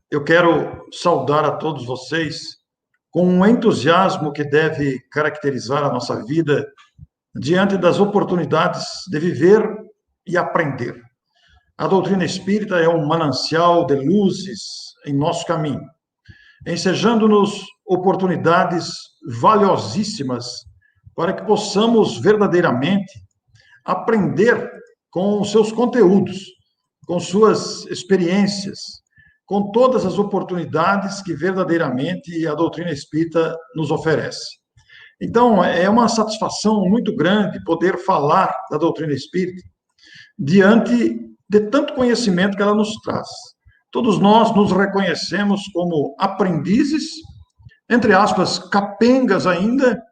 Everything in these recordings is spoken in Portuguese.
Eu quero saudar a todos vocês com um entusiasmo que deve caracterizar a nossa vida diante das oportunidades de viver e aprender. A doutrina espírita é um manancial de luzes em nosso caminho, ensejando-nos oportunidades valiosíssimas para que possamos verdadeiramente aprender com os seus conteúdos, com suas experiências, com todas as oportunidades que verdadeiramente a doutrina espírita nos oferece. Então, é uma satisfação muito grande poder falar da doutrina espírita diante de tanto conhecimento que ela nos traz. Todos nós nos reconhecemos como aprendizes, entre aspas, capengas ainda,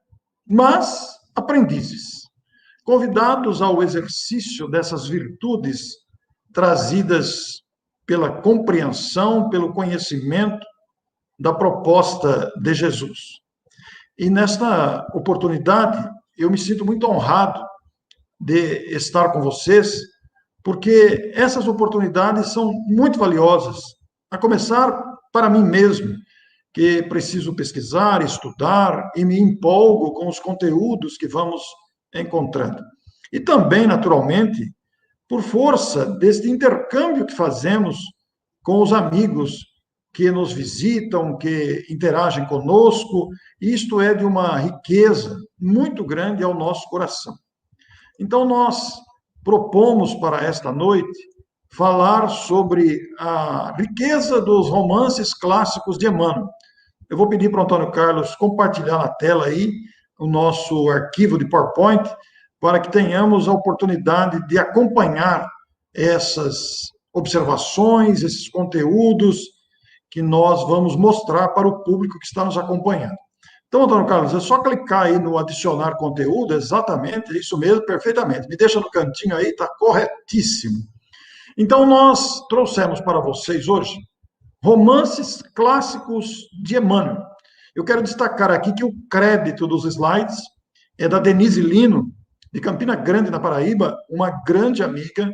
mas aprendizes, convidados ao exercício dessas virtudes trazidas pela compreensão, pelo conhecimento da proposta de Jesus. E nesta oportunidade, eu me sinto muito honrado de estar com vocês, porque essas oportunidades são muito valiosas, a começar para mim mesmo, que preciso pesquisar, estudar e me empolgo com os conteúdos que vamos encontrando. E também, naturalmente, por força deste intercâmbio que fazemos com os amigos que nos visitam, que interagem conosco, isto é de uma riqueza muito grande ao nosso coração. Então, nós propomos para esta noite falar sobre a riqueza dos romances clássicos de Emmanuel. Eu vou pedir para o Antônio Carlos compartilhar na tela aí o nosso arquivo de PowerPoint, para que tenhamos a oportunidade de acompanhar essas observações, esses conteúdos que nós vamos mostrar para o público que está nos acompanhando. Então, Antônio Carlos, é só clicar aí no adicionar conteúdo, exatamente, é isso mesmo, perfeitamente. Me deixa no cantinho aí, está corretíssimo. Então, nós trouxemos para vocês hoje romances clássicos de Emmanuel. Eu quero destacar aqui que o crédito dos slides é da Denise Lino, de Campina Grande, na Paraíba, uma grande amiga,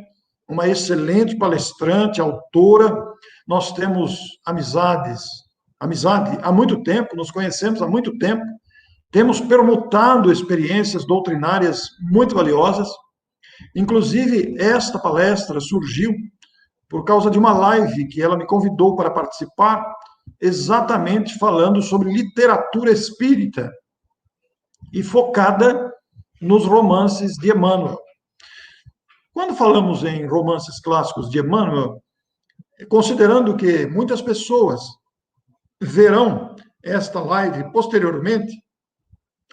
uma excelente palestrante, autora. Nós temos amizade há muito tempo, nos conhecemos há muito tempo, temos permutado experiências doutrinárias muito valiosas. Inclusive, esta palestra surgiu por causa de uma live que ela me convidou para participar, exatamente falando sobre literatura espírita e focada nos romances de Emmanuel. Quando falamos em romances clássicos de Emmanuel, considerando que muitas pessoas verão esta live posteriormente,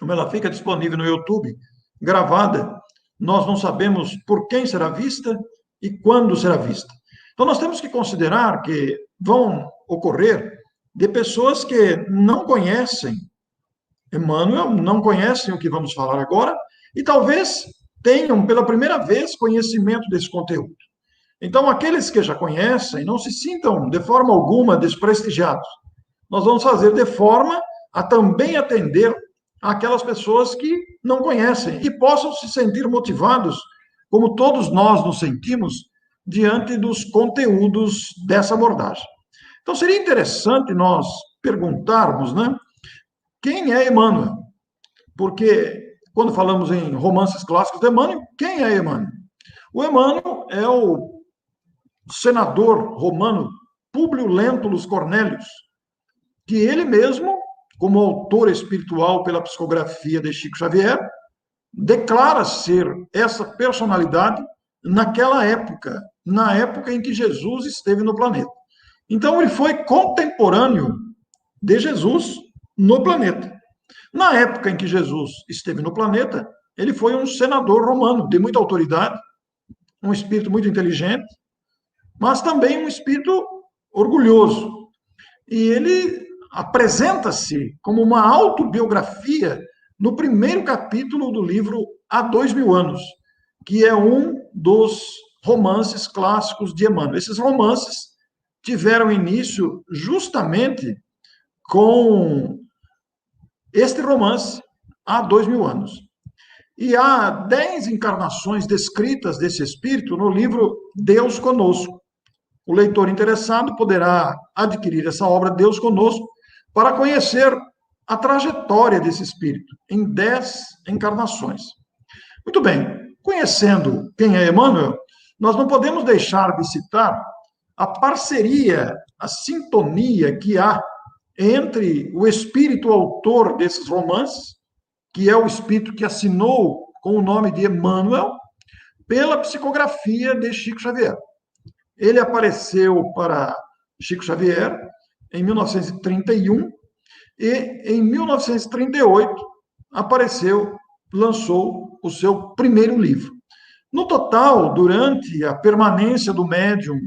como ela fica disponível no YouTube, gravada, nós não sabemos por quem será vista e quando será vista. Então, nós temos que considerar que vão ocorrer de pessoas que não conhecem Emmanuel, não conhecem o que vamos falar agora, e talvez tenham pela primeira vez conhecimento desse conteúdo. Então, aqueles que já conhecem, não se sintam de forma alguma desprestigiados. Nós vamos fazer de forma a também atender aquelas pessoas que não conhecem e possam se sentir motivados, como todos nós nos sentimos, diante dos conteúdos dessa abordagem. Então, seria interessante nós perguntarmos, né, quem é Emmanuel? Porque quando falamos em romances clássicos de Emmanuel, quem é Emmanuel? O Emmanuel é o senador romano Públio Lentulus Cornélius, que ele mesmo, como autor espiritual pela psicografia de Chico Xavier, declara ser essa personalidade naquela época, na época em que Jesus esteve no planeta. Então, ele foi contemporâneo de Jesus no planeta. Na época em que Jesus esteve no planeta, ele foi um senador romano de muita autoridade, um espírito muito inteligente, mas também um espírito orgulhoso. E ele apresenta-se como uma autobiografia no primeiro capítulo do livro Há 2000 anos, que é um dos romances clássicos de Emmanuel. Esses romances tiveram início justamente com este romance há 2000 anos. E há 10 encarnações descritas desse espírito no livro Deus Conosco, o leitor interessado poderá adquirir essa obra Deus Conosco para conhecer a trajetória desse espírito em 10 encarnações. Muito bem, conhecendo quem é Emmanuel, nós não podemos deixar de citar a parceria, a sintonia que há entre o espírito autor desses romances, que é o espírito que assinou com o nome de Emmanuel, pela psicografia de Chico Xavier. Ele apareceu para Chico Xavier em 1931 e em 1938 lançou o seu primeiro livro. No total, durante a permanência do médium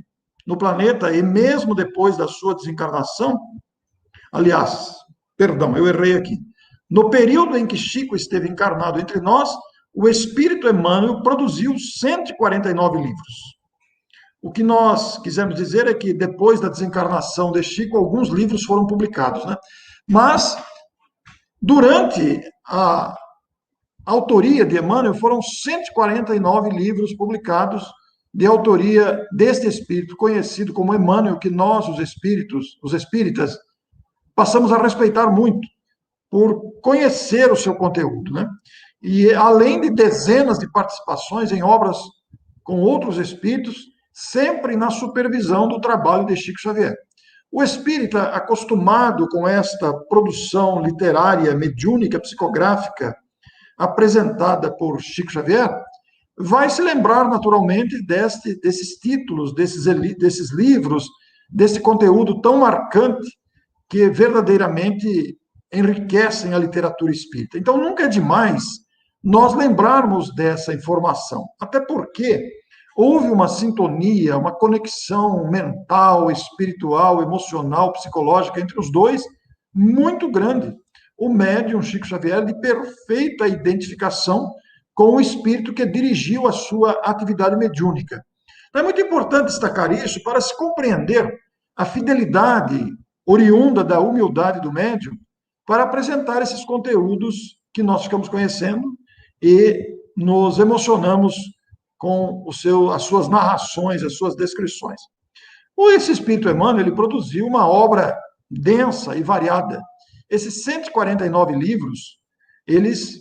no planeta e mesmo depois da sua desencarnação, aliás, perdão, eu errei aqui. No período em que Chico esteve encarnado entre nós, o Espírito Emmanuel produziu 149 livros. O que nós quisemos dizer é que depois da desencarnação de Chico, alguns livros foram publicados, né? Mas, durante a autoria de Emmanuel, foram 149 livros publicados de autoria deste espírito, conhecido como Emmanuel, que nós, os espíritas, passamos a respeitar muito, por conhecer o seu conteúdo, né? E além de dezenas de participações em obras com outros espíritos, sempre na supervisão do trabalho de Chico Xavier. O espírita, acostumado com esta produção literária, mediúnica, psicográfica, apresentada por Chico Xavier, vai se lembrar naturalmente desses títulos, desses livros, desse conteúdo tão marcante que verdadeiramente enriquecem a literatura espírita. Então, nunca é demais nós lembrarmos dessa informação, até porque houve uma sintonia, uma conexão mental, espiritual, emocional, psicológica entre os dois muito grande. O médium Chico Xavier de perfeita identificação com o espírito que dirigiu a sua atividade mediúnica. É muito importante destacar isso para se compreender a fidelidade oriunda da humildade do médium para apresentar esses conteúdos que nós ficamos conhecendo e nos emocionamos com as suas narrações, as suas descrições. Esse espírito Emmanuel, ele produziu uma obra densa e variada. Esses 149 livros, eles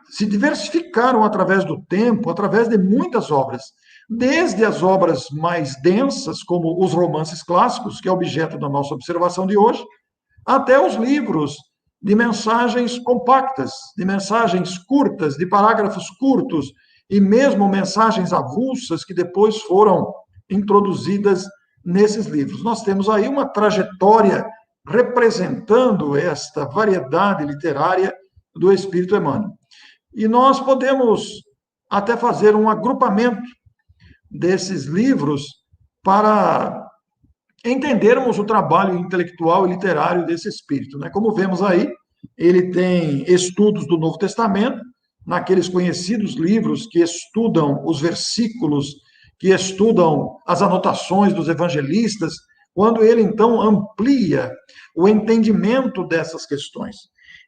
se diversificaram através do tempo, através de muitas obras, desde as obras mais densas, como os romances clássicos, que é objeto da nossa observação de hoje, até os livros de mensagens compactas, de mensagens curtas, de parágrafos curtos, e mesmo mensagens avulsas que depois foram introduzidas nesses livros. Nós temos aí uma trajetória representando esta variedade literária do Espírito Emmanuel. E nós podemos até fazer um agrupamento desses livros para entendermos o trabalho intelectual e literário desse espírito, né? Como vemos aí, ele tem estudos do Novo Testamento, naqueles conhecidos livros que estudam os versículos, que estudam as anotações dos evangelistas, quando ele então amplia o entendimento dessas questões.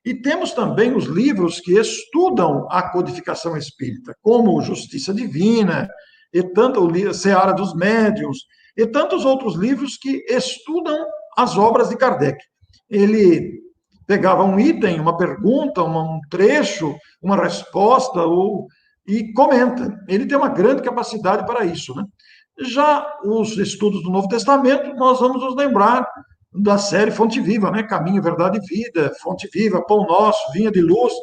E temos também os livros que estudam a codificação espírita, como Justiça Divina, e tanto o Seara dos Médiuns, e tantos outros livros que estudam as obras de Kardec. Ele pegava um item, uma pergunta, um trecho, uma resposta, e comenta. Ele tem uma grande capacidade para isso, né? Já os estudos do Novo Testamento, nós vamos nos lembrar da série Fonte Viva, né? Caminho, Verdade e Vida, Fonte Viva, Pão Nosso, Vinha de Luz,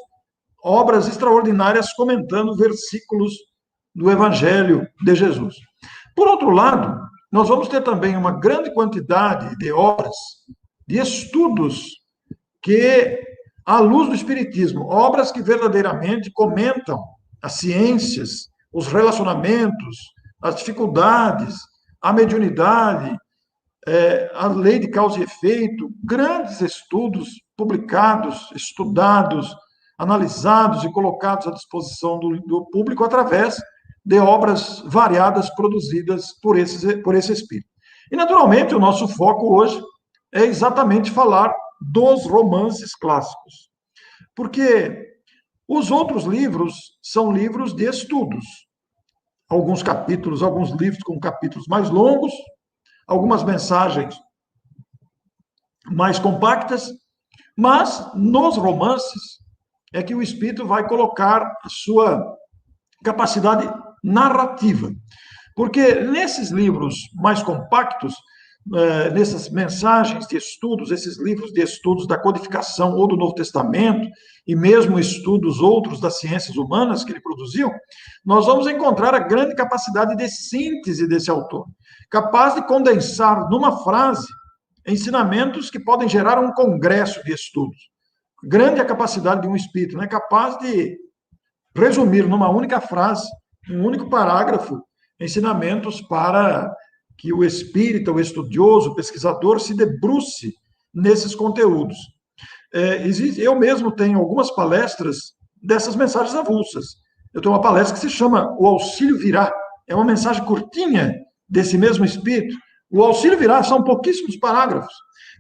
obras extraordinárias comentando versículos do Evangelho de Jesus. Por outro lado, nós vamos ter também uma grande quantidade de obras, de estudos que, à luz do Espiritismo, obras que verdadeiramente comentam as ciências, os relacionamentos, as dificuldades, a mediunidade, a lei de causa e efeito, grandes estudos publicados, estudados, analisados e colocados à disposição do público através de obras variadas produzidas por esse espírito. E, naturalmente, o nosso foco hoje é exatamente falar dos romances clássicos, porque os outros livros são livros de estudos. Alguns livros com capítulos mais longos, algumas mensagens mais compactas, mas nos romances é que o Espírito vai colocar a sua capacidade narrativa. Porque nesses livros mais compactos, nessas mensagens de estudos, esses livros de estudos da codificação ou do Novo Testamento, e mesmo estudos outros das ciências humanas que ele produziu, nós vamos encontrar a grande capacidade de síntese desse autor, capaz de condensar numa frase ensinamentos que podem gerar um congresso de estudos. Grande a capacidade de um espírito, né? Capaz de resumir numa única frase, um único parágrafo, ensinamentos para que o espírita, o estudioso, o pesquisador se debruce nesses conteúdos. Eu mesmo tenho algumas palestras dessas mensagens avulsas. Eu tenho uma palestra que se chama O Auxílio Virá. É uma mensagem curtinha desse mesmo espírito. O Auxílio Virá são pouquíssimos parágrafos.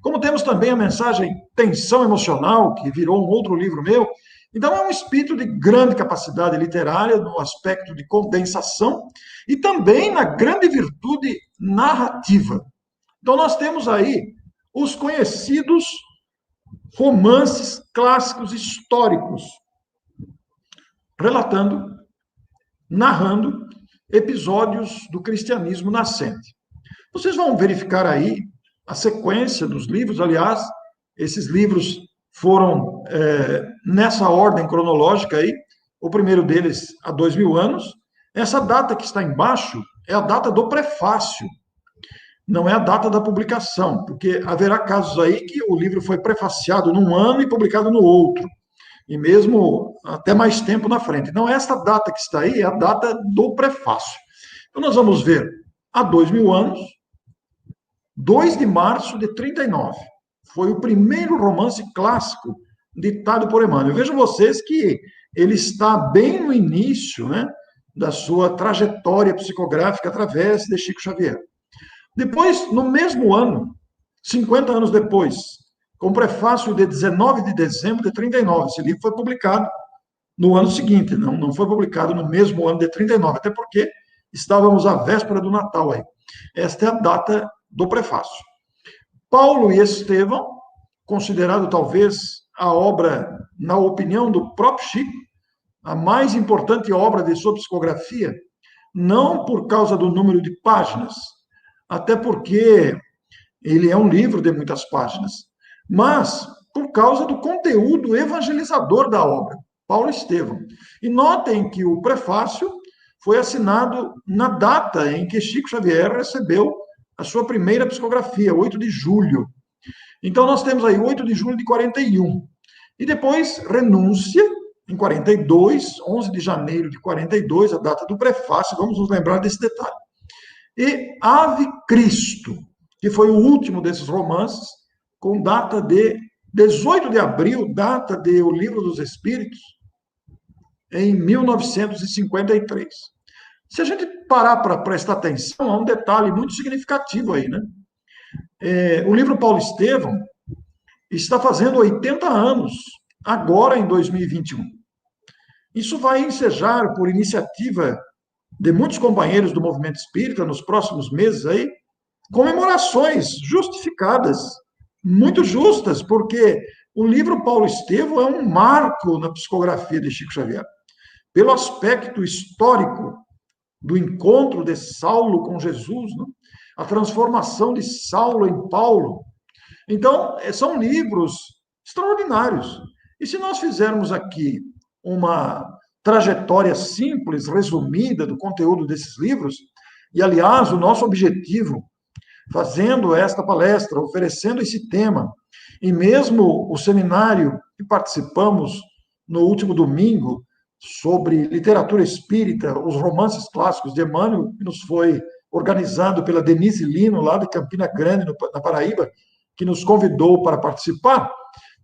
Como temos também a mensagem Tensão Emocional, que virou um outro livro meu. Então, é um espírito de grande capacidade literária, no aspecto de condensação, e também na grande virtude narrativa. Então, nós temos aí os conhecidos romances clássicos históricos, relatando, narrando episódios do cristianismo nascente. Vocês vão verificar aí a sequência dos livros, aliás, esses livros foram nessa ordem cronológica aí, o primeiro deles há 2000 anos. Essa data que está embaixo é a data do prefácio, não é a data da publicação, porque haverá casos aí que o livro foi prefaciado num ano e publicado no outro, e mesmo até mais tempo na frente. Então, essa data que está aí é a data do prefácio. Então, nós vamos ver, há 2000 anos, 2 de março de 39. Foi o primeiro romance clássico ditado por Emmanuel. Vejam vocês que ele está bem no início, né, da sua trajetória psicográfica através de Chico Xavier. Depois, no mesmo ano, 50 anos depois, com prefácio de 19 de dezembro de 39, esse livro foi publicado no ano seguinte, não foi publicado no mesmo ano de 39, até porque estávamos à véspera do Natal aí. Esta é a data do prefácio. Paulo e Estevão, considerado talvez a obra, na opinião do próprio Chico, a mais importante obra de sua psicografia, não por causa do número de páginas, até porque ele é um livro de muitas páginas, mas por causa do conteúdo evangelizador da obra, Paulo e Estevão. E notem que o prefácio foi assinado na data em que Chico Xavier recebeu a sua primeira psicografia, 8 de julho. Então, nós temos aí 8 de julho de 41. E depois, renúncia, em 42, 11 de janeiro de 42, a data do prefácio, vamos nos lembrar desse detalhe. E Ave Cristo, que foi o último desses romances, com data de 18 de abril, data de O Livro dos Espíritos, em 1953. Se a gente parar para prestar atenção, há um detalhe muito significativo aí, né? O livro Paulo Estevão está fazendo 80 anos, agora em 2021. Isso vai ensejar, por iniciativa de muitos companheiros do movimento espírita, nos próximos meses aí, comemorações justificadas, muito justas, porque o livro Paulo Estevão é um marco na psicografia de Chico Xavier. Pelo aspecto histórico do encontro de Saulo com Jesus, né? A transformação de Saulo em Paulo. Então, são livros extraordinários. E se nós fizermos aqui uma trajetória simples, resumida do conteúdo desses livros, e, aliás, o nosso objetivo, fazendo esta palestra, oferecendo esse tema, e mesmo o seminário que participamos no último domingo, sobre literatura espírita, os romances clássicos de Emmanuel, que nos foi organizado pela Denise Lino, lá de Campina Grande, na Paraíba, que nos convidou para participar,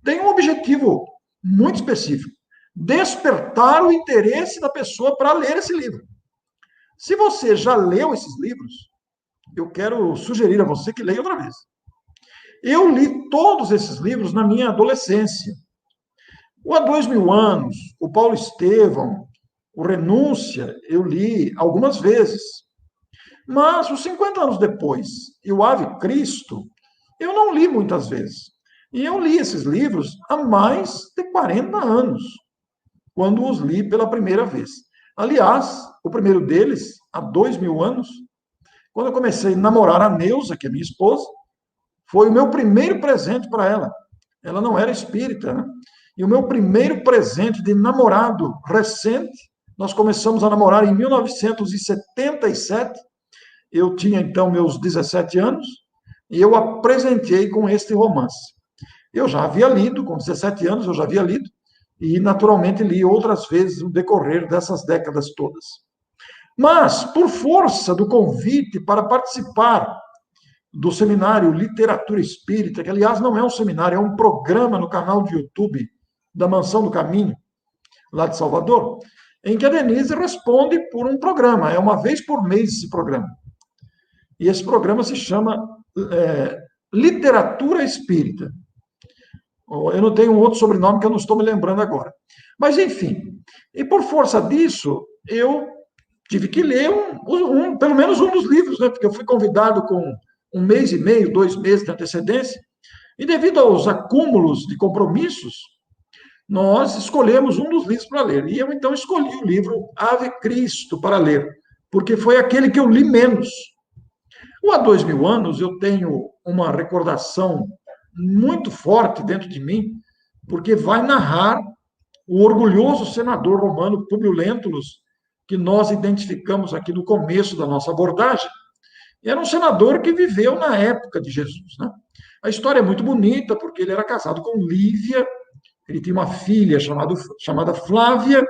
tem um objetivo muito específico: despertar o interesse da pessoa para ler esse livro. Se você já leu esses livros, eu quero sugerir a você que leia outra vez. Eu li todos esses livros na minha adolescência. O Há 2000 anos, o Paulo Estevão, o Renúncia, eu li algumas vezes. Mas, os 50 anos depois, e o Ave Cristo, eu não li muitas vezes. E eu li esses livros há mais de 40 anos, quando os li pela primeira vez. Aliás, o primeiro deles, há 2000 anos, quando eu comecei a namorar a Neuza, que é minha esposa, foi o meu primeiro presente para ela. Ela não era espírita, né? E o meu primeiro presente de namorado recente, nós começamos a namorar em 1977. Eu tinha então meus 17 anos e eu apresentei com este romance. Eu já havia lido, com 17 anos eu já havia lido, e naturalmente li outras vezes no decorrer dessas décadas todas. Mas, por força do convite para participar do seminário Literatura Espírita, que aliás não é um seminário, é um programa no canal de YouTube da Mansão do Caminho, lá de Salvador, em que a Denise responde por um programa, é uma vez por mês esse programa. E esse programa se chama Literatura Espírita. Eu não tenho um outro sobrenome que eu não estou me lembrando agora. Mas, enfim, e por força disso, eu tive que ler pelo menos um dos livros, né? Porque eu fui convidado com 1 mês e meio, 2 meses de antecedência, e devido aos acúmulos de compromissos, nós escolhemos um dos livros para ler. E eu, então, escolhi o livro Ave Cristo para ler, porque foi aquele que eu li menos. O Há 2000 anos, eu tenho uma recordação muito forte dentro de mim, porque vai narrar o orgulhoso senador romano Públio Lentulus, que nós identificamos aqui no começo da nossa abordagem. Era um senador que viveu na época de Jesus, né? A história é muito bonita, porque ele era casado com Lívia, ele tinha uma filha chamada Flávia,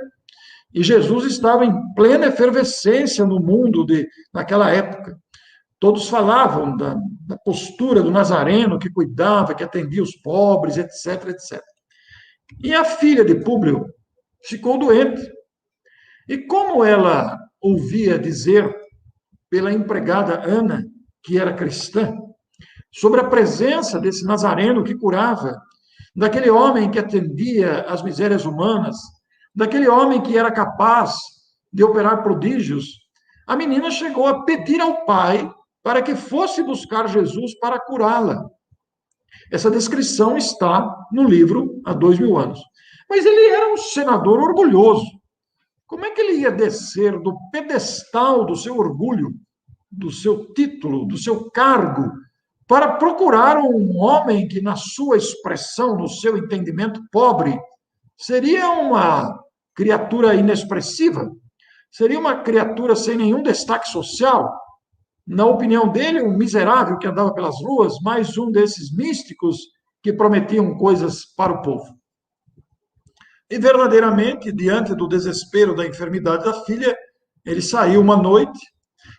e Jesus estava em plena efervescência no mundo naquela época. Todos falavam da postura do Nazareno, que cuidava, que atendia os pobres, etc, etc. E a filha de Públio ficou doente. E como ela ouvia dizer pela empregada Ana, que era cristã, sobre a presença desse Nazareno que curava, daquele homem que atendia às misérias humanas, daquele homem que era capaz de operar prodígios, a menina chegou a pedir ao pai para que fosse buscar Jesus para curá-la. Essa descrição está no livro Há 2000 anos. Mas ele era um senador orgulhoso. Como é que ele ia descer do pedestal do seu orgulho, do seu título, do seu cargo, para procurar um homem que, na sua expressão, no seu entendimento pobre, seria uma criatura inexpressiva? Seria uma criatura sem nenhum destaque social? Na opinião dele, um miserável que andava pelas ruas, mais um desses místicos que prometiam coisas para o povo. E verdadeiramente, diante do desespero da enfermidade da filha, ele saiu uma noite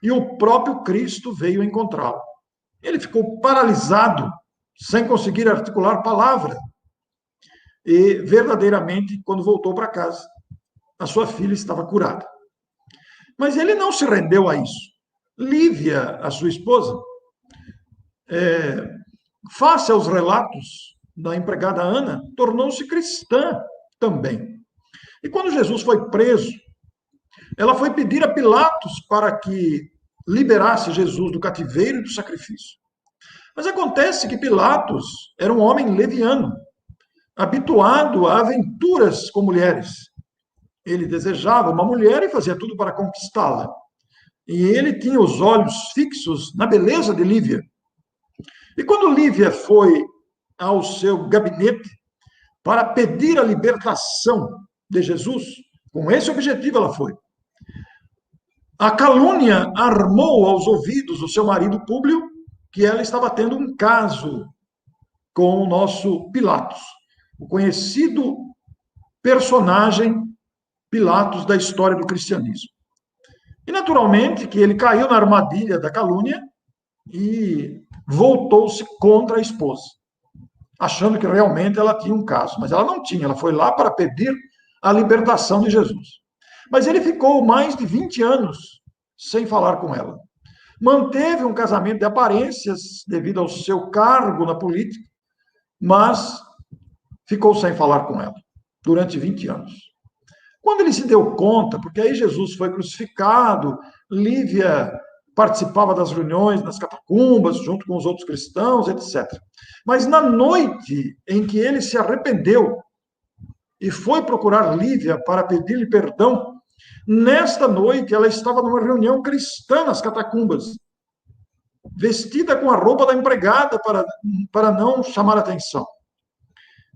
e o próprio Cristo veio encontrá-lo. Ele ficou paralisado, sem conseguir articular palavra. E verdadeiramente, quando voltou para casa, a sua filha estava curada. Mas ele não se rendeu a isso. Lívia, a sua esposa, face aos relatos da empregada Ana, tornou-se cristã também. E quando Jesus foi preso, ela foi pedir a Pilatos para que liberasse Jesus do cativeiro e do sacrifício. Mas acontece que Pilatos era um homem leviano, habituado a aventuras com mulheres. Ele desejava uma mulher e fazia tudo para conquistá-la. E ele tinha os olhos fixos na beleza de Lívia. E quando Lívia foi ao seu gabinete para pedir a libertação de Jesus, com esse objetivo ela foi. A calúnia armou aos ouvidos do seu marido Públio que ela estava tendo um caso com o nosso Pilatos, o conhecido personagem Pilatos da história do cristianismo. E, naturalmente, que ele caiu na armadilha da calúnia e voltou-se contra a esposa, achando que realmente ela tinha um caso. Mas ela não tinha, ela foi lá para pedir a libertação de Jesus. Mas ele ficou mais de 20 anos sem falar com ela. Manteve um casamento de aparências devido ao seu cargo na política, mas ficou sem falar com ela durante 20 anos. Quando ele se deu conta, porque aí Jesus foi crucificado, Lívia participava das reuniões nas catacumbas, junto com os outros cristãos, etc. Mas na noite em que ele se arrependeu e foi procurar Lívia para pedir-lhe perdão, nesta noite ela estava numa reunião cristã nas catacumbas, vestida com a roupa da empregada para não chamar atenção.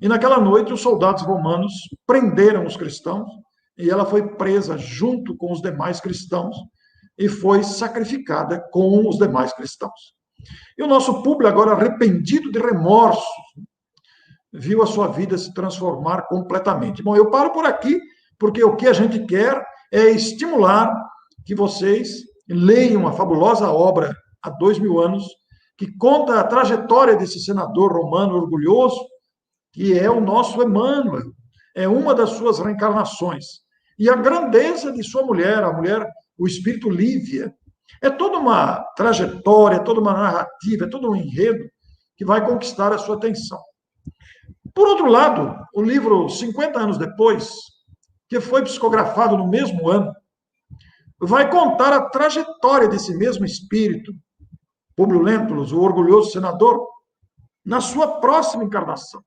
E naquela noite os soldados romanos prenderam os cristãos e ela foi presa junto com os demais cristãos e foi sacrificada com os demais cristãos. E o nosso Públio, agora arrependido de remorsos, viu a sua vida se transformar completamente. Bom, eu paro por aqui, porque o que a gente quer é estimular que vocês leiam a fabulosa obra há 2000 anos, que conta a trajetória desse senador romano orgulhoso, que é o nosso Emmanuel, é uma das suas reencarnações. E a grandeza de sua mulher, a mulher, o espírito Lívia, é toda uma trajetória, toda uma narrativa, é todo um enredo que vai conquistar a sua atenção. Por outro lado, o livro 50 anos depois, que foi psicografado no mesmo ano, vai contar a trajetória desse mesmo espírito, Públio Lentulus, o orgulhoso senador, na sua próxima encarnação.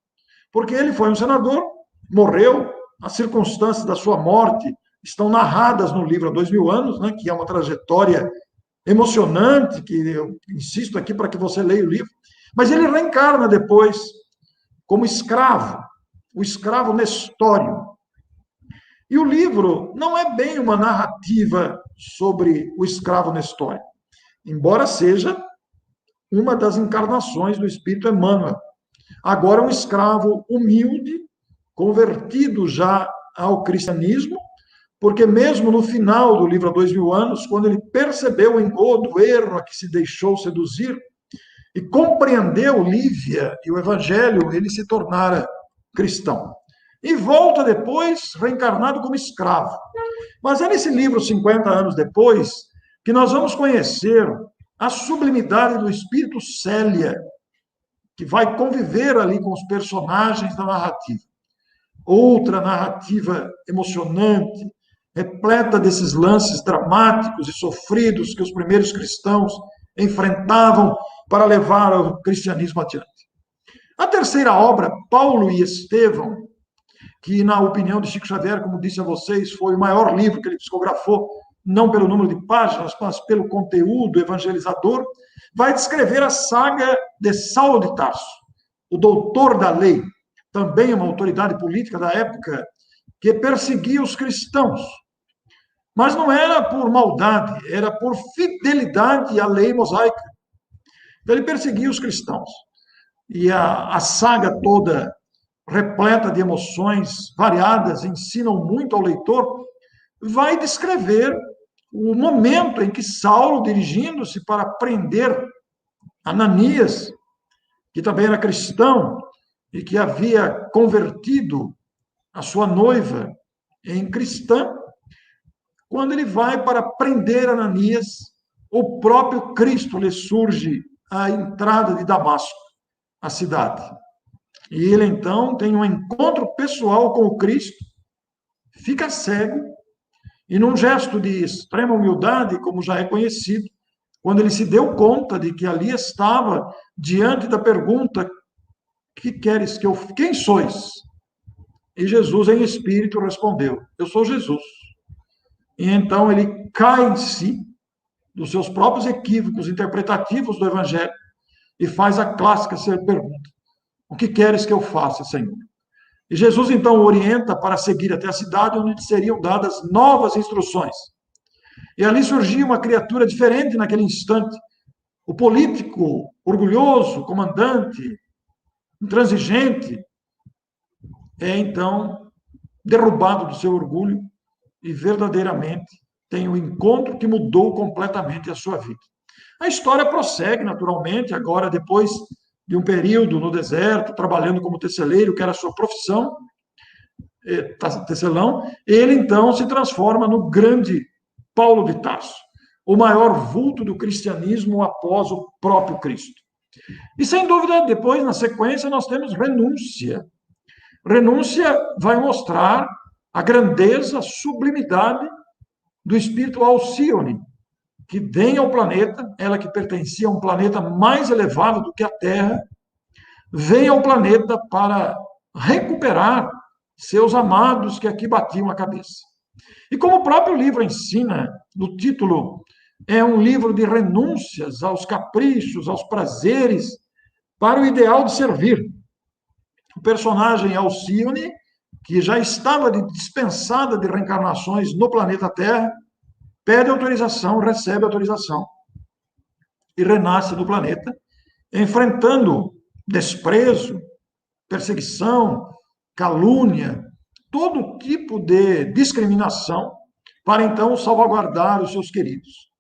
Porque ele foi um senador, morreu, as circunstâncias da sua morte estão narradas no livro há 2000 anos, né, que é uma trajetória emocionante, que eu insisto aqui para que você leia o livro, mas ele reencarna depois como escravo, o escravo Nestório. E o livro não é bem uma narrativa sobre o escravo Nestório, embora seja uma das encarnações do Espírito Emmanuel. Agora um escravo humilde, convertido já ao cristianismo, porque mesmo no final do livro há 2000 anos, quando ele percebeu o engodo, o erro a que se deixou seduzir, e compreendeu Lívia e o Evangelho, ele se tornara cristão. E volta depois, reencarnado como escravo. Mas é nesse livro, 50 anos depois, que nós vamos conhecer a sublimidade do espírito Célia, que vai conviver ali com os personagens da narrativa. Outra narrativa emocionante, repleta desses lances dramáticos e sofridos que os primeiros cristãos enfrentavam para levar o cristianismo adiante. A terceira obra, Paulo e Estevão, que, na opinião de Chico Xavier, como disse a vocês, foi o maior livro que ele psicografou, não pelo número de páginas, mas pelo conteúdo evangelizador, vai descrever a saga de Saulo de Tarso, o doutor da lei, também uma autoridade política da época, que perseguia os cristãos. Mas não era por maldade, era por fidelidade à lei mosaica. Então, ele perseguia os cristãos. E a saga toda, repleta de emoções variadas, ensinam muito ao leitor, vai descrever o momento em que Saulo, dirigindo-se para prender Ananias, que também era cristão e que havia convertido a sua noiva em cristã, quando ele vai para prender Ananias, o próprio Cristo lhe surge à entrada de Damasco, a cidade. E ele, então, tem um encontro pessoal com o Cristo, fica cego, e num gesto de extrema humildade, como já é conhecido, quando ele se deu conta de que ali estava diante da pergunta: que queres que eu... Quem sois? E Jesus, em espírito, respondeu: eu sou Jesus. E então ele cai em si, dos seus próprios equívocos interpretativos do Evangelho, e faz a clássica pergunta: o que queres que eu faça, Senhor? E Jesus, então, o orienta para seguir até a cidade, onde seriam dadas novas instruções. E ali surgia uma criatura diferente naquele instante. O político, orgulhoso, comandante, intransigente, é, então, derrubado do seu orgulho e verdadeiramente tem um encontro que mudou completamente a sua vida. A história prossegue, naturalmente, agora depois de um período no deserto, trabalhando como teceleiro, que era a sua profissão, tecelão, ele então se transforma no grande Paulo de Tarso, o maior vulto do cristianismo após o próprio Cristo. E sem dúvida, depois, na sequência, nós temos Renúncia. Renúncia vai mostrar a grandeza, a sublimidade do espírito Alcione, que vem ao planeta, ela que pertencia a um planeta mais elevado do que a Terra, vem ao planeta para recuperar seus amados que aqui batiam a cabeça. E como o próprio livro ensina, no título, é um livro de renúncias aos caprichos, aos prazeres, para o ideal de servir. O personagem Alcione, que já estava dispensada de reencarnações no planeta Terra, pede autorização, recebe autorização e renasce no planeta, enfrentando desprezo, perseguição, calúnia, todo tipo de discriminação, para então salvaguardar os seus queridos.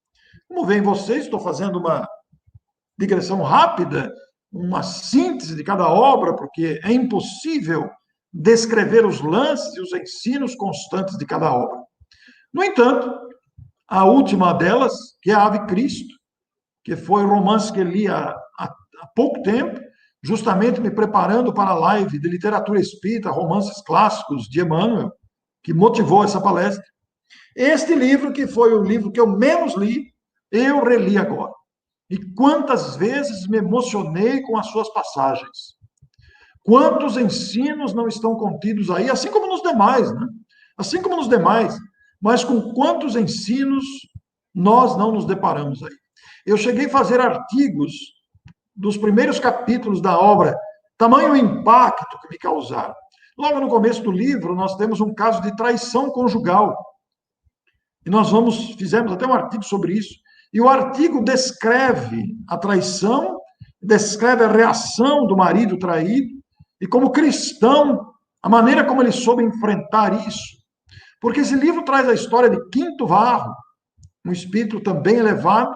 Como veem vocês, estou fazendo uma digressão rápida, uma síntese de cada obra, porque é impossível descrever os lances e os ensinos constantes de cada obra. No entanto, a última delas, que é a Ave Cristo, que foi um romance que li há pouco tempo, justamente me preparando para a live de literatura espírita, romances clássicos de Emmanuel, que motivou essa palestra. Este livro, que foi o livro que eu menos li, eu reli agora. E quantas vezes me emocionei com as suas passagens. Quantos ensinos não estão contidos aí, assim como nos demais, né? Assim como nos demais. Mas com quantos ensinos nós não nos deparamos aí? Eu cheguei a fazer artigos dos primeiros capítulos da obra, tamanho impacto que me causaram. Logo no começo do livro, nós temos um caso de traição conjugal. E nós fizemos até um artigo sobre isso. E o artigo descreve a traição, descreve a reação do marido traído, e como cristão, a maneira como ele soube enfrentar isso. Porque esse livro traz a história de Quinto Varro, um espírito também elevado,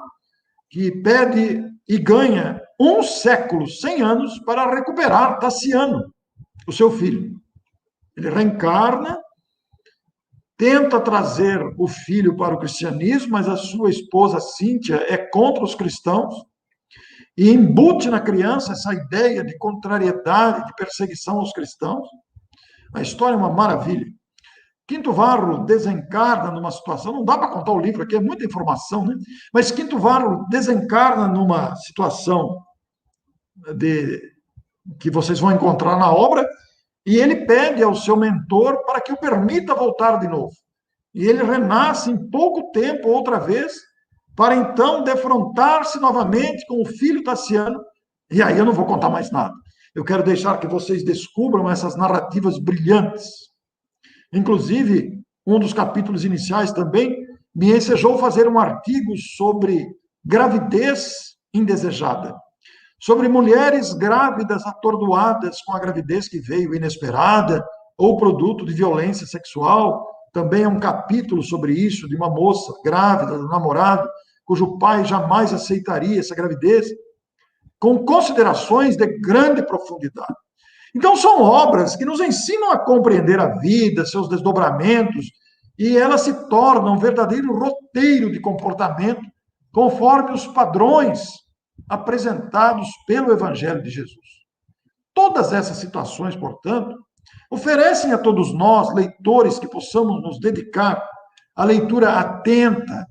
que pede e ganha 1 século, 100 anos, para recuperar Tassiano, o seu filho. Ele reencarna, tenta trazer o filho para o cristianismo, mas a sua esposa Cíntia é contra os cristãos e embute na criança essa ideia de contrariedade, de perseguição aos cristãos. A história é uma maravilha. Quinto Varro desencarna numa situação, não dá para contar o livro aqui, é muita informação, né? Mas Quinto Varro desencarna numa situação que vocês vão encontrar na obra, e ele pede ao seu mentor para que o permita voltar de novo. E ele renasce em pouco tempo, outra vez, para então defrontar-se novamente com o filho Tassiano. E aí eu não vou contar mais nada. Eu quero deixar que vocês descubram essas narrativas brilhantes. Inclusive, um dos capítulos iniciais também me ensejou fazer um artigo sobre gravidez indesejada, sobre mulheres grávidas atordoadas com a gravidez que veio inesperada ou produto de violência sexual. Também é um capítulo sobre isso, de uma moça grávida, do namorado, cujo pai jamais aceitaria essa gravidez, com considerações de grande profundidade. Então, são obras que nos ensinam a compreender a vida, seus desdobramentos, e elas se tornam um verdadeiro roteiro de comportamento, conforme os padrões apresentados pelo Evangelho de Jesus. Todas essas situações, portanto, oferecem a todos nós, leitores, que possamos nos dedicar à leitura atenta,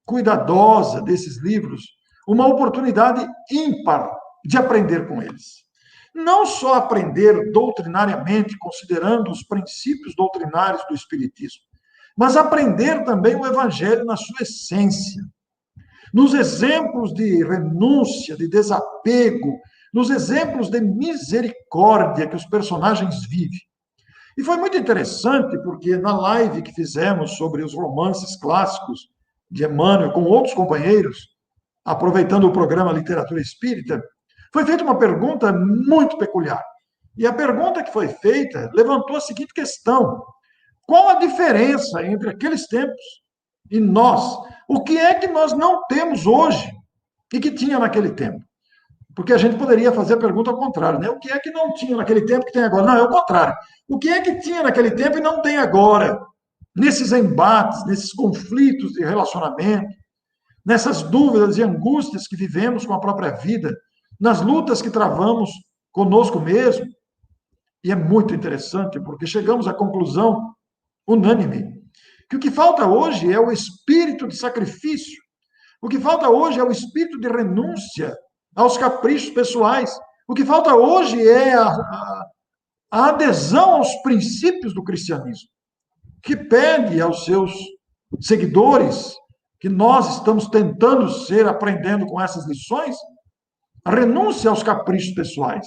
cuidadosa desses livros, uma oportunidade ímpar de aprender com eles. Não só aprender doutrinariamente, considerando os princípios doutrinários do Espiritismo, mas aprender também o Evangelho na sua essência. Nos exemplos de renúncia, de desapego, nos exemplos de misericórdia que os personagens vivem. E foi muito interessante, porque na live que fizemos sobre os romances clássicos de Emmanuel, com outros companheiros, aproveitando o programa Literatura Espírita, foi feita uma pergunta muito peculiar. E a pergunta que foi feita levantou a seguinte questão: qual a diferença entre aqueles tempos e nós? O que é que nós não temos hoje e que tinha naquele tempo? Porque a gente poderia fazer a pergunta ao contrário, né? O que é que não tinha naquele tempo que tem agora? Não, é o contrário. O que é que tinha naquele tempo e não tem agora? Nesses embates, nesses conflitos de relacionamento, nessas dúvidas e angústias que vivemos com a própria vida, nas lutas que travamos conosco mesmo. E é muito interessante, porque chegamos à conclusão unânime que o que falta hoje é o espírito de sacrifício, O que falta hoje é o espírito de renúncia aos caprichos pessoais. O que falta hoje é a adesão aos princípios do cristianismo, que pede aos seus seguidores, que nós estamos tentando ser aprendendo com essas lições, a renúncia aos caprichos pessoais,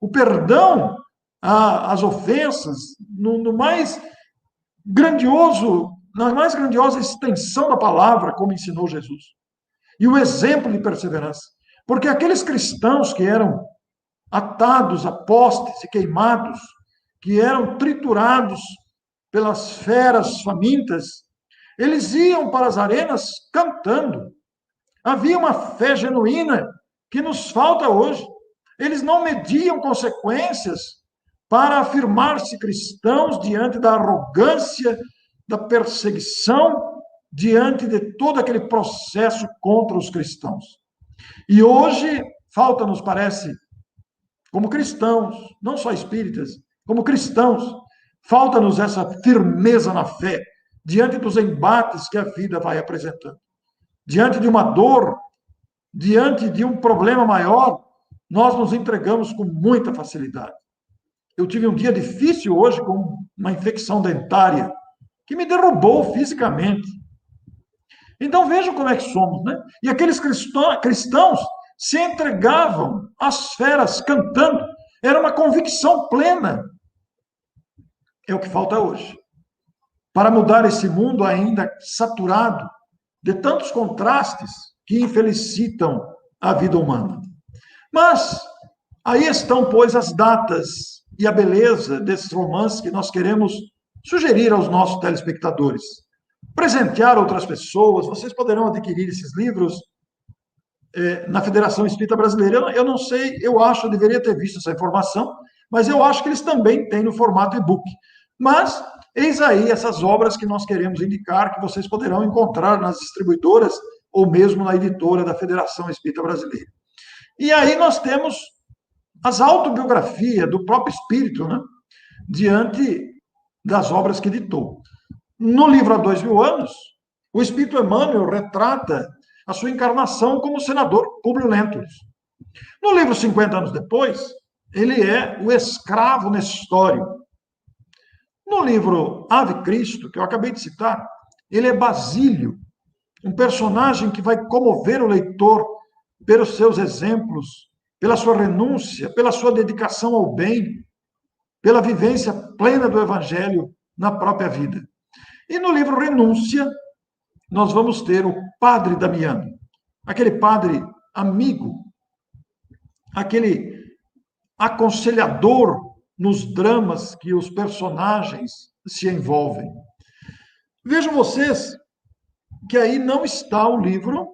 o perdão às ofensas, no mais grandioso, na mais grandiosa extensão da palavra, como ensinou Jesus. E o exemplo de perseverança. Porque aqueles cristãos que eram atados a postes e queimados, que eram triturados pelas feras famintas, eles iam para as arenas cantando. Havia uma fé genuína que nos falta hoje. Eles não mediam consequências para afirmar-se cristãos diante da arrogância, da perseguição, diante de todo aquele processo contra os cristãos. E hoje falta, nos parece, como cristãos, não só espíritas, como cristãos, falta-nos essa firmeza na fé, diante dos embates que a vida vai apresentando. Diante de uma dor, diante de um problema maior, nós nos entregamos com muita facilidade. Eu tive um dia difícil hoje com uma infecção dentária que me derrubou fisicamente. Então vejam como é que somos, né? E aqueles cristãos se entregavam às feras cantando. Era uma convicção plena. É o que falta hoje. Para mudar esse mundo ainda saturado de tantos contrastes que infelicitam a vida humana. Mas aí estão, pois, as datas e a beleza desses romances que nós queremos sugerir aos nossos telespectadores. Presentear outras pessoas, vocês poderão adquirir esses livros na Federação Espírita Brasileira. Eu não sei, eu acho, eu deveria ter visto essa informação, mas eu acho que eles também têm no formato e-book. Mas eis aí essas obras que nós queremos indicar, que vocês poderão encontrar nas distribuidoras ou mesmo na editora da Federação Espírita Brasileira. E aí nós temos as autobiografias do próprio Espírito, né? Diante das obras que editou. No livro Há 2000 anos, o Espírito Emmanuel retrata a sua encarnação como senador Públio Lentulus. No livro 50 anos depois, ele é o escravo Nestório. No livro Ave Cristo, que eu acabei de citar, ele é Basílio, um personagem que vai comover o leitor pelos seus exemplos, pela sua renúncia, pela sua dedicação ao bem, pela vivência plena do Evangelho na própria vida. E no livro Renúncia, nós vamos ter o Padre Damiano, aquele padre amigo, aquele aconselhador nos dramas que os personagens se envolvem. Vejam vocês que aí não está o livro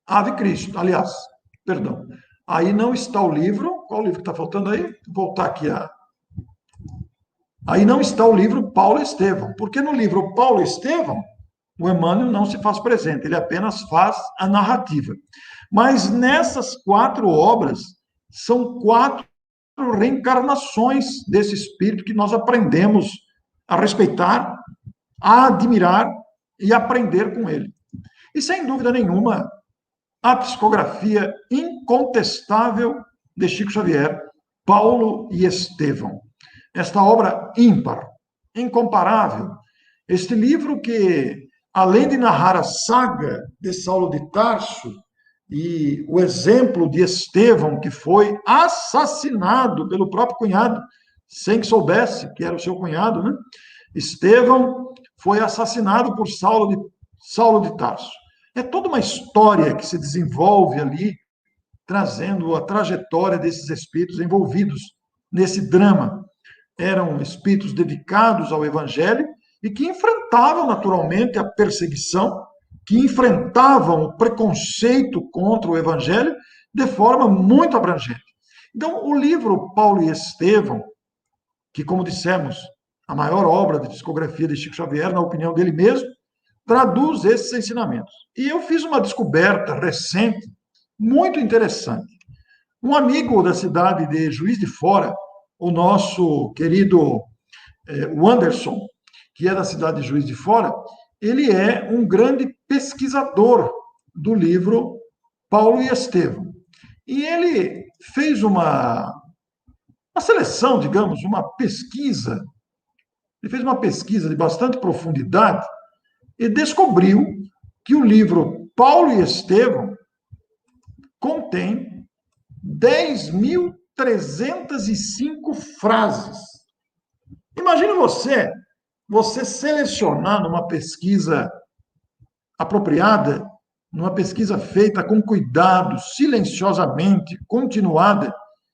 Ave Cristo, aliás, perdão. Aí não está o livro, qual o livro que está faltando aí? Vou voltar aqui Aí não está o livro Paulo Estevão, porque no livro Paulo Estevão, o Emmanuel não se faz presente, ele apenas faz a narrativa. Mas nessas 4 obras, são 4 reencarnações desse espírito que nós aprendemos a respeitar, a admirar e aprender com ele. E sem dúvida nenhuma, a psicografia incontestável de Chico Xavier, Paulo e Estevão. Esta obra ímpar, incomparável. Este livro que, além de narrar a saga de Saulo de Tarso e o exemplo de Estevão, que foi assassinado pelo próprio cunhado, sem que soubesse que era o seu cunhado, né? Estevão foi assassinado por Saulo de Tarso. É toda uma história que se desenvolve ali, trazendo a trajetória desses espíritos envolvidos nesse drama. Eram espíritos dedicados ao Evangelho e que enfrentavam naturalmente a perseguição, que enfrentavam o preconceito contra o Evangelho de forma muito abrangente. Então, o livro Paulo e Estevão, que, como dissemos, a maior obra de psicografia de Chico Xavier, na opinião dele mesmo, traduz esses ensinamentos. E eu fiz uma descoberta recente, muito interessante. Um amigo da cidade de Juiz de Fora, o nosso querido Wanderson, que é da cidade de Juiz de Fora, ele é um grande pesquisador do livro Paulo e Estevão. E ele fez uma seleção, digamos, uma pesquisa. Ele fez uma pesquisa de bastante profundidade e descobriu que o livro Paulo e Estevão contém 10.305 frases. Imagine você selecionar numa pesquisa apropriada, numa pesquisa feita com cuidado, silenciosamente, continuada,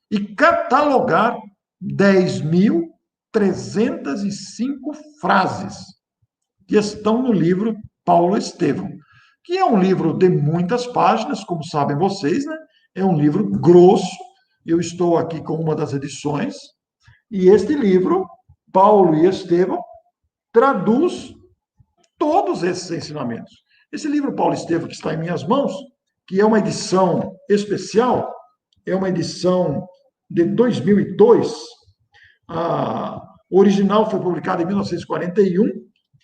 e catalogar 10.305 frases que estão no livro Paulo Estevão, que é um livro de muitas páginas, como sabem vocês, né? É um livro grosso. Eu estou aqui com uma das edições, e este livro, Paulo e Estevão, traduz todos esses ensinamentos. Esse livro, Paulo e Estevão, que está em minhas mãos, que é uma edição especial, é uma edição de 2002. A original foi publicada em 1941,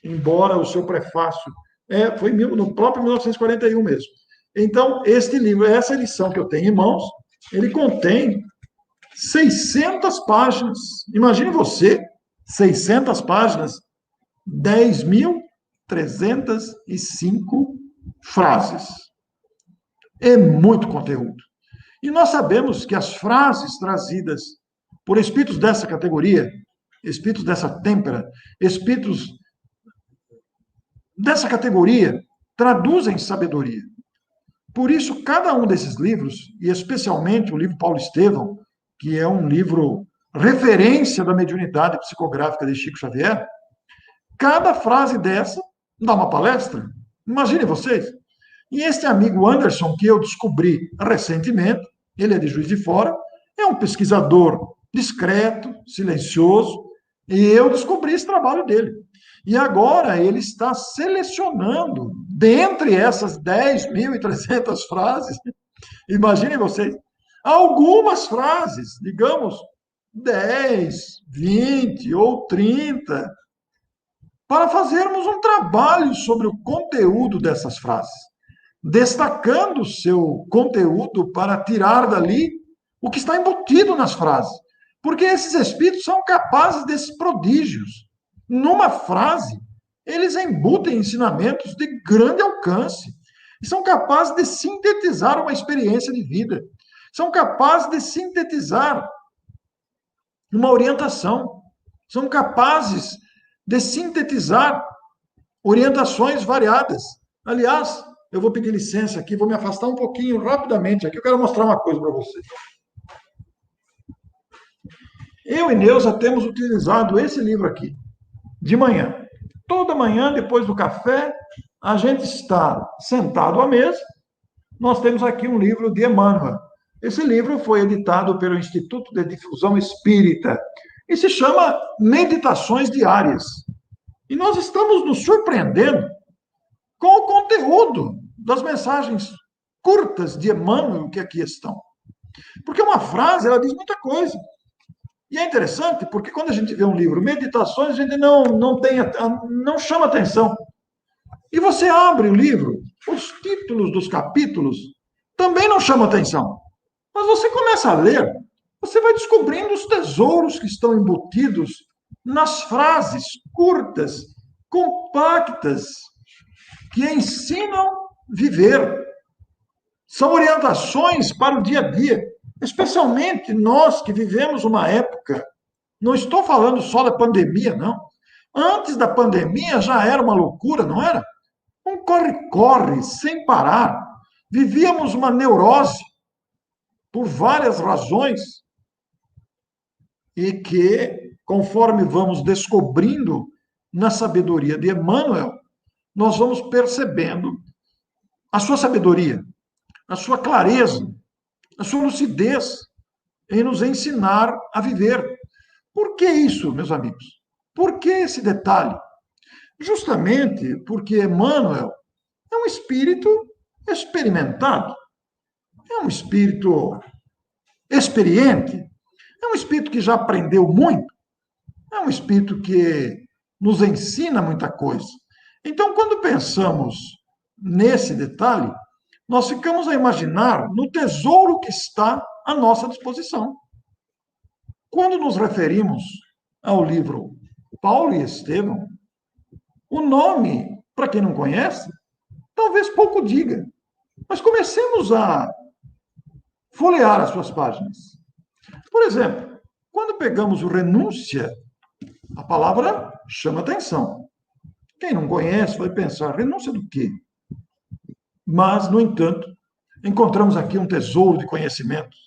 embora o seu prefácio foi no próprio 1941 mesmo. Então, este livro, essa edição que eu tenho em mãos, ele contém 600 páginas. Imagine você, 600 páginas, 10.305 frases. É muito conteúdo. E nós sabemos que as frases trazidas por espíritos dessa categoria, espíritos dessa têmpera, espíritos dessa categoria, traduzem sabedoria. Por isso, cada um desses livros, e especialmente o livro Paulo Estevão, que é um livro referência da mediunidade psicográfica de Chico Xavier, cada frase dessa dá uma palestra. Imagine vocês. E este amigo Anderson, que eu descobri recentemente, ele é de Juiz de Fora, é um pesquisador discreto, silencioso, e eu descobri esse trabalho dele. E agora ele está selecionando, dentre essas 10.300 frases, imaginem vocês, algumas frases, digamos, 10, 20 ou 30, para fazermos um trabalho sobre o conteúdo dessas frases, destacando o seu conteúdo para tirar dali o que está embutido nas frases. Porque esses espíritos são capazes desses prodígios. Numa frase, eles embutem ensinamentos de grande alcance. E são capazes de sintetizar uma experiência de vida. São capazes de sintetizar uma orientação. São capazes de sintetizar orientações variadas. Aliás, eu vou pedir licença aqui, vou me afastar um pouquinho rapidamente aqui, eu quero mostrar uma coisa para vocês. Eu e Neuza temos utilizado esse livro aqui, de manhã. Toda manhã, depois do café, a gente está sentado à mesa, nós temos aqui um livro de Emmanuel. Esse livro foi editado pelo Instituto de Difusão Espírita e se chama Meditações Diárias. E nós estamos nos surpreendendo com o conteúdo das mensagens curtas de Emmanuel que aqui estão. Porque uma frase, ela diz muita coisa. E é interessante porque quando a gente vê um livro, Meditações, a gente não chama atenção. E você abre o livro, os títulos dos capítulos também não chamam atenção. Mas você começa a ler, você vai descobrindo os tesouros que estão embutidos nas frases curtas, compactas, que ensinam a viver. São orientações para o dia a dia, especialmente nós que vivemos uma época, não estou falando só da pandemia, não. Antes da pandemia já era uma loucura, não era? Um corre-corre, sem parar. Vivíamos uma neurose por várias razões e que, conforme vamos descobrindo na sabedoria de Emmanuel, nós vamos percebendo a sua sabedoria, a sua clareza, a sua lucidez em nos ensinar a viver. Por que isso, meus amigos? Por que esse detalhe? Justamente porque Emmanuel é um espírito experimentado, é um espírito experiente, é um espírito que já aprendeu muito, é um espírito que nos ensina muita coisa. Então, quando pensamos nesse detalhe, nós ficamos a imaginar no tesouro que está à nossa disposição. Quando nos referimos ao livro Paulo e Estevão, o nome, para quem não conhece, talvez pouco diga, mas comecemos a folhear as suas páginas. Por exemplo, quando pegamos o Renúncia, a palavra chama atenção. Quem não conhece vai pensar, renúncia do quê? Mas, no entanto, encontramos aqui um tesouro de conhecimentos.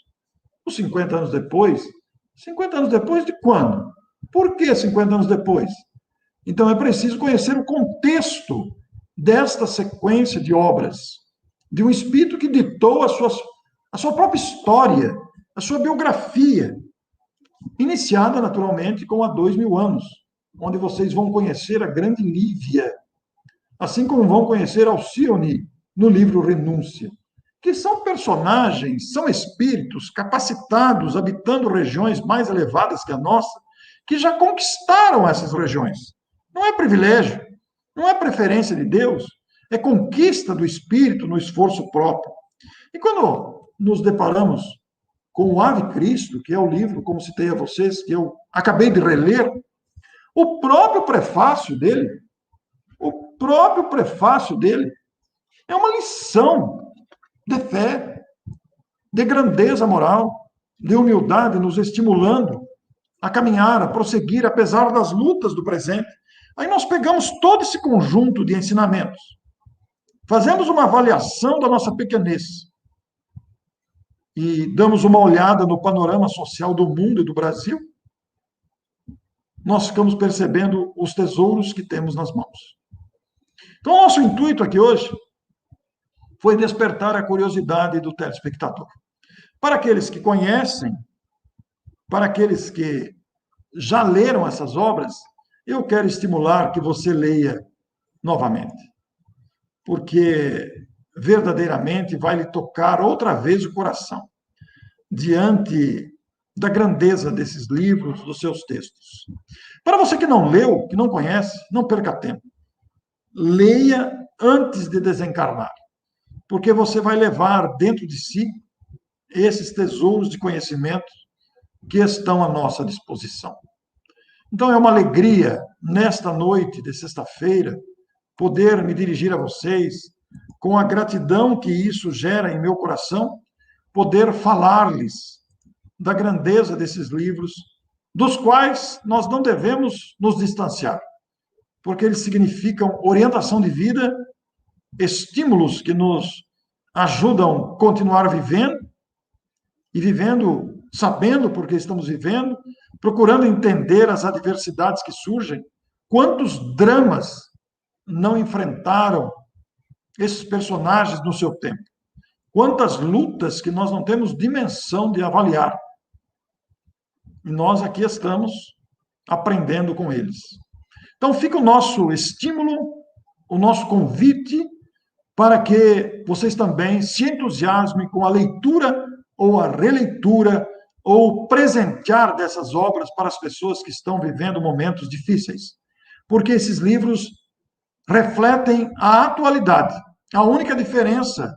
Os 50 anos depois, 50 anos depois de quando? Por que 50 anos depois? Então é preciso conhecer o contexto desta sequência de obras, de um espírito que ditou a sua própria história, a sua biografia, iniciada naturalmente com há 2000 anos, onde vocês vão conhecer a grande Lívia, assim como vão conhecer Alcione no livro Renúncia, que são personagens, são espíritos capacitados, habitando regiões mais elevadas que a nossa, que já conquistaram essas regiões. Não é privilégio, não é preferência de Deus, é conquista do espírito no esforço próprio. E quando nos deparamos com o Ave Cristo, que é o livro, como citei a vocês, que eu acabei de reler, o próprio prefácio dele é uma lição de fé, de grandeza moral, de humildade, nos estimulando a caminhar, a prosseguir, apesar das lutas do presente. Aí nós pegamos todo esse conjunto de ensinamentos, fazemos uma avaliação da nossa pequenez e damos uma olhada no panorama social do mundo e do Brasil, nós ficamos percebendo os tesouros que temos nas mãos. Então, o nosso intuito aqui hoje foi despertar a curiosidade do telespectador. Para aqueles que conhecem, para aqueles que já leram essas obras, eu quero estimular que você leia novamente, porque verdadeiramente vai lhe tocar outra vez o coração, diante da grandeza desses livros, dos seus textos. Para você que não leu, que não conhece, não perca tempo. Leia antes de desencarnar, porque você vai levar dentro de si esses tesouros de conhecimento que estão à nossa disposição. Então, é uma alegria, nesta noite de sexta-feira, poder me dirigir a vocês, com a gratidão que isso gera em meu coração, poder falar-lhes da grandeza desses livros, dos quais nós não devemos nos distanciar, porque eles significam orientação de vida, estímulos que nos ajudam a continuar vivendo, e vivendo sabendo por que estamos vivendo, procurando entender as adversidades que surgem. Quantos dramas não enfrentaram esses personagens no seu tempo? Quantas lutas que nós não temos dimensão de avaliar. E nós aqui estamos aprendendo com eles. Então fica o nosso estímulo, o nosso convite para que vocês também se entusiasmem com a leitura ou a releitura ou presentear dessas obras para as pessoas que estão vivendo momentos difíceis. Porque esses livros refletem a atualidade. A única diferença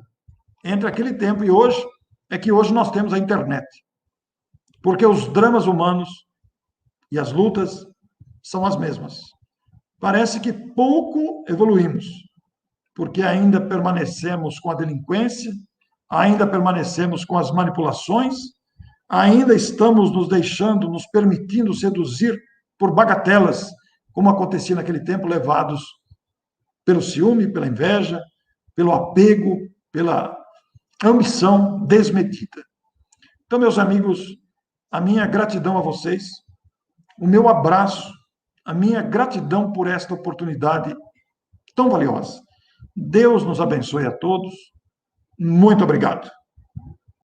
entre aquele tempo e hoje é que hoje nós temos a internet. Porque os dramas humanos e as lutas são as mesmas. Parece que pouco evoluímos, porque ainda permanecemos com a delinquência, ainda permanecemos com as manipulações, ainda estamos nos deixando, nos permitindo seduzir por bagatelas, como acontecia naquele tempo, levados pelo ciúme, pela inveja, pelo apego, pela ambição desmedida. Então, meus amigos, a minha gratidão a vocês, o meu abraço, a minha gratidão por esta oportunidade tão valiosa. Deus nos abençoe a todos. Muito obrigado.